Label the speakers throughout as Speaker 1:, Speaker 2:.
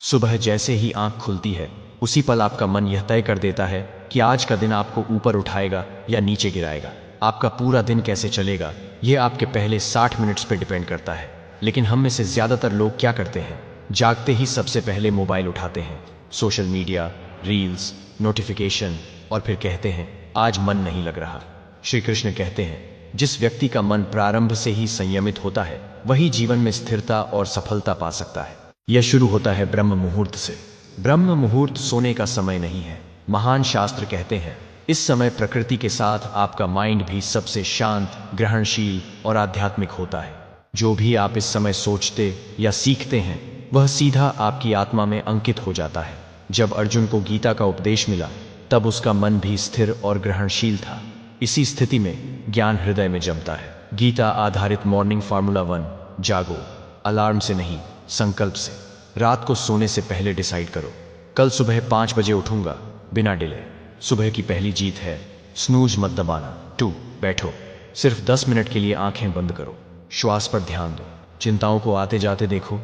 Speaker 1: सुबह जैसे ही आंख खुलती है उसी पल आपका मन यह तय कर देता है कि आज का दिन आपको ऊपर उठाएगा या नीचे गिराएगा। आपका पूरा दिन कैसे चलेगा यह आपके पहले 60 मिनट्स पर डिपेंड करता है। लेकिन हम में से ज़्यादातर लोग क्या करते हैं, जागते ही सबसे पहले मोबाइल उठाते हैं, सोशल मीडिया, रील्स, नोटिफिकेशन, और फिर कहते हैं आज मन नहीं लग रहा। श्री कृष्ण कहते हैं जिस व्यक्ति का मन प्रारंभ से ही संयमित होता है वही जीवन में स्थिरता और सफलता पा सकता है। यह शुरू होता है ब्रह्म मुहूर्त से। ब्रह्म मुहूर्त सोने का समय नहीं है। महान शास्त्र कहते हैं इस समय प्रकृति के साथ आपका माइंड भी सबसे शांत, ग्रहणशील और आध्यात्मिक होता है। जो भी आप इस समय सोचते या सीखते हैं वह सीधा आपकी आत्मा में अंकित हो जाता है। जब अर्जुन को गीता का उपदेश मिला तब उसका मन भी स्थिर और ग्रहणशील था। इसी स्थिति में ज्ञान हृदय में जमता है। गीता आधारित मॉर्निंग फार्मूला 1। जागो, अलार्म से नहीं, संकल्प से। रात को सोने से पहले डिसाइड करो, कल सुबह 5 बजे उठूंगा, बिना डिले। सुबह की पहली जीत है, स्नूज मत दबाना। 2, बैठो, सिर्फ 10 मिनट के लिए आंखें बंद करो, श्वास पर ध्यान दो, चिंताओं को आते जाते देखो,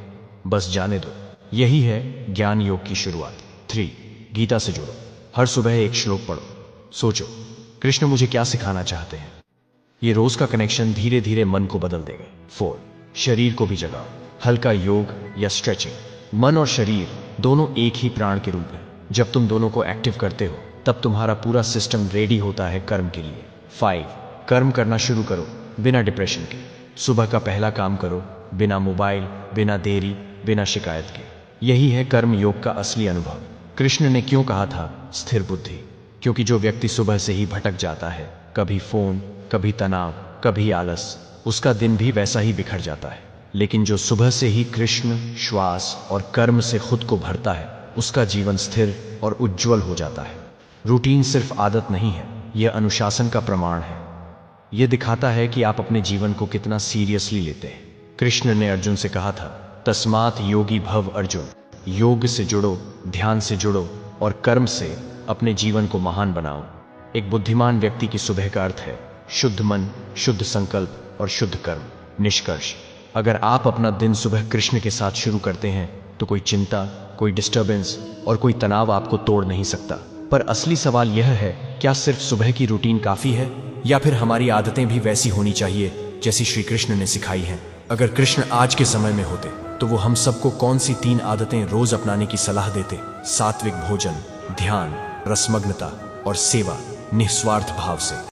Speaker 1: बस जाने दो। यही है ज्ञान योग की शुरुआत। 3, गीता से जुड़ो, हर सुबह एक श्लोक पढ़ो, सोचो कृष्ण मुझे क्या सिखाना चाहते हैं। ये रोज का कनेक्शन धीरे धीरे मन को बदल देगा। 4, शरीर को भी जगाओ, हल्का योग या स्ट्रेचिंग। मन और शरीर दोनों एक ही प्राण के रूप हैं। जब तुम दोनों को एक्टिव करते हो तब तुम्हारा पूरा सिस्टम रेडी होता है कर्म के लिए। 5, कर्म करना शुरू करो बिना डिप्रेशन के। सुबह का पहला काम करो बिना मोबाइल, बिना देरी, बिना शिकायत के। यही है कर्म योग का असली अनुभव। कृष्ण ने क्यों कहा था स्थिर बुद्धि? क्योंकि जो व्यक्ति सुबह से ही भटक जाता है, कभी फोन, कभी तनाव, कभी आलस, उसका दिन भी वैसा ही बिखर जाता है। लेकिन जो सुबह से ही कृष्ण, श्वास और कर्म से खुद को भरता है उसका जीवन स्थिर और उज्जवल हो जाता है। रूटीन सिर्फ आदत नहीं है, यह अनुशासन का प्रमाण है। यह दिखाता है कि आप अपने जीवन को कितना सीरियसली लेते हैं। कृष्ण ने अर्जुन से कहा था तस्मात् योगी भव अर्जुन। योग से जुड़ो, ध्यान से जुड़ो और कर्म से अपने जीवन को महान बनाओ। एक बुद्धिमान व्यक्ति की सुबह का अर्थ है शुद्ध मन, शुद्ध संकल्प और शुद्ध कर्म। निष्कर्ष, अगर आप अपना दिन सुबह कृष्ण के साथ शुरू करते हैं तो कोई चिंता, कोई डिस्टर्बेंस और कोई तनाव आपको तोड़ नहीं सकता। पर असली सवाल यह है, क्या सिर्फ सुबह की रूटीन काफी है या फिर हमारी आदतें भी वैसी होनी चाहिए जैसी श्री कृष्ण ने सिखाई हैं? अगर कृष्ण आज के समय में होते तो वो हम सबको कौन सी 3 आदतें रोज अपनाने की सलाह देते? सात्विक भोजन, ध्यान, रसमग्नता और सेवा निस्वार्थ भाव से।